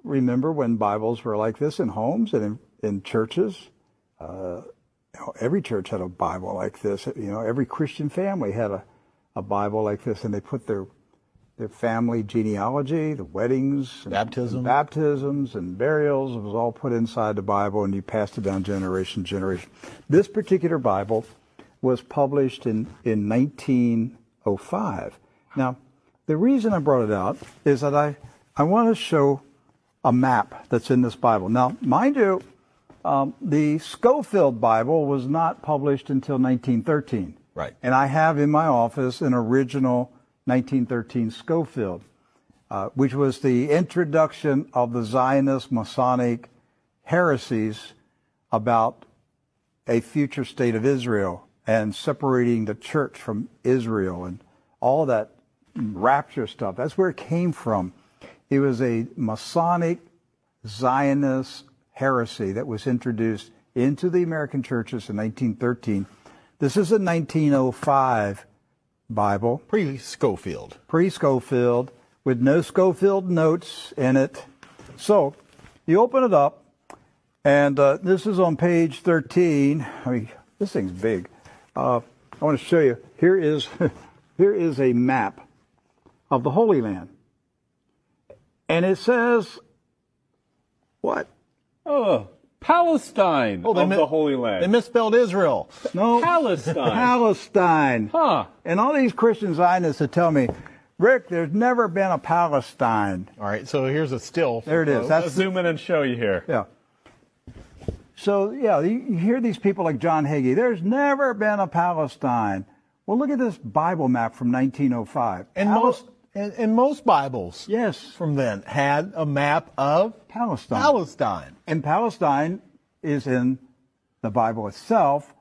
remember when Bibles were like this in homes and in churches. Every church had a Bible like this. Every Christian family had a Bible like this, and they put their family genealogy, the weddings, baptisms and burials. It was all put inside the Bible, and you passed it down generation to generation. This particular Bible was published in 1905. Now, the reason I brought it out is that I want to show a map that's in this Bible. Now, mind you, the Schofield Bible was not published until 1913. Right. And I have in my office an original 1913 Schofield, which was the introduction of the Zionist Masonic heresies about a future state of Israel and separating the church from Israel and all that rapture stuff. That's where it came from. It was a Masonic Zionist heresy that was introduced into the American churches in 1913. This is a 1905 Bible. Pre-Schofield. Pre-Schofield, with no Schofield notes in it. So, you open it up, and this is on page 13. I mean, this thing's big. I want to show you. Here is a map of the Holy Land. And it says, what? Oh, Palestine of the Holy Land. They misspelled Israel. No. Palestine. Palestine. Huh. And all these Christian Zionists that tell me, Rick, there's never been a Palestine. All right, so here's a still. There it is. Let's zoom in and show you here. Yeah. So, yeah, you hear these people like John Hagee, there's never been a Palestine. Well, look at this Bible map from 1905. And most Bibles, yes, from then had a map of Palestine. And Palestine is in the Bible itself,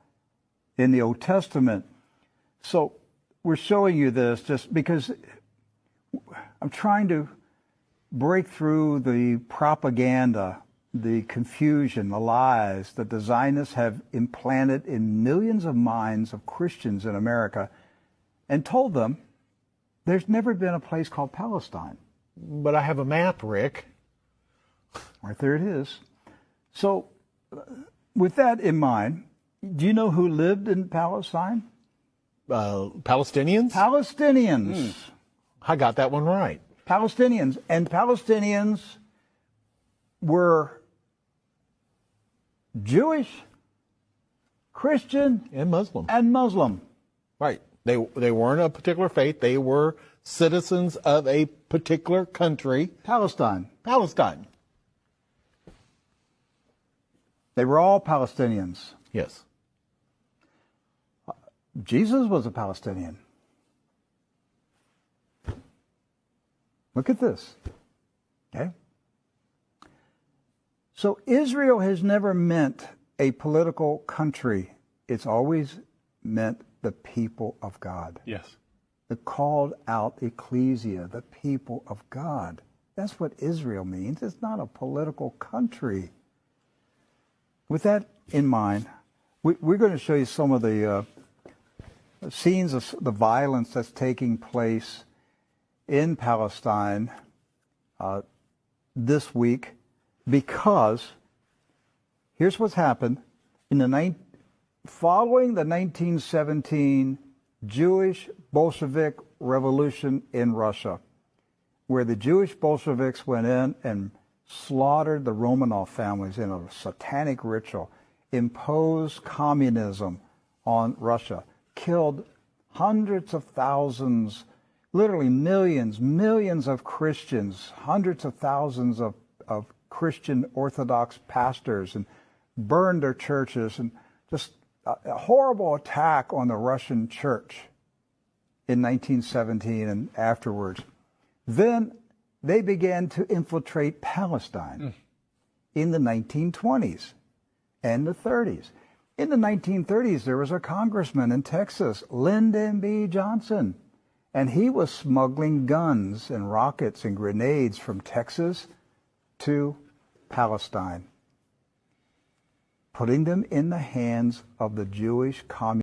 in the Old Testament. So we're showing you this just because I'm trying to break through the propaganda, the confusion, the lies that the Zionists have implanted in millions of minds of Christians in America, and told them there's never been a place called Palestine. But I have a map, Rick. Right there it is. So, with that in mind, do you know who lived in Palestine? Palestinians? Palestinians. I got that one right. Palestinians. And Palestinians were Jewish, Christian, and Muslim. Right. They weren't a particular faith. They were citizens of a particular country. Palestine. They were all Palestinians. Yes. Jesus was a Palestinian. Look at this. Okay? So Israel has never meant a political country. It's always meant the people of God. Yes. The called out ecclesia, the people of God. That's what Israel means. It's not a political country. With that in mind, we're going to show you some of the scenes of the violence that's taking place in Palestine this week, because here's what's happened following the 1917 Jewish Bolshevik Revolution in Russia, where the Jewish Bolsheviks went in and slaughtered the Romanov families in a satanic ritual, imposed communism on Russia, killed hundreds of thousands, literally millions of Christians, hundreds of thousands of Christian Orthodox pastors, and burned their churches, and just a horrible attack on the Russian church in 1917 and afterwards. Then they began to infiltrate Palestine in the 1920s and the 30s. In the 1930s, there was a congressman in Texas, Lyndon B. Johnson, and he was smuggling guns and rockets and grenades from Texas to Palestine, putting them in the hands of the Jewish communists.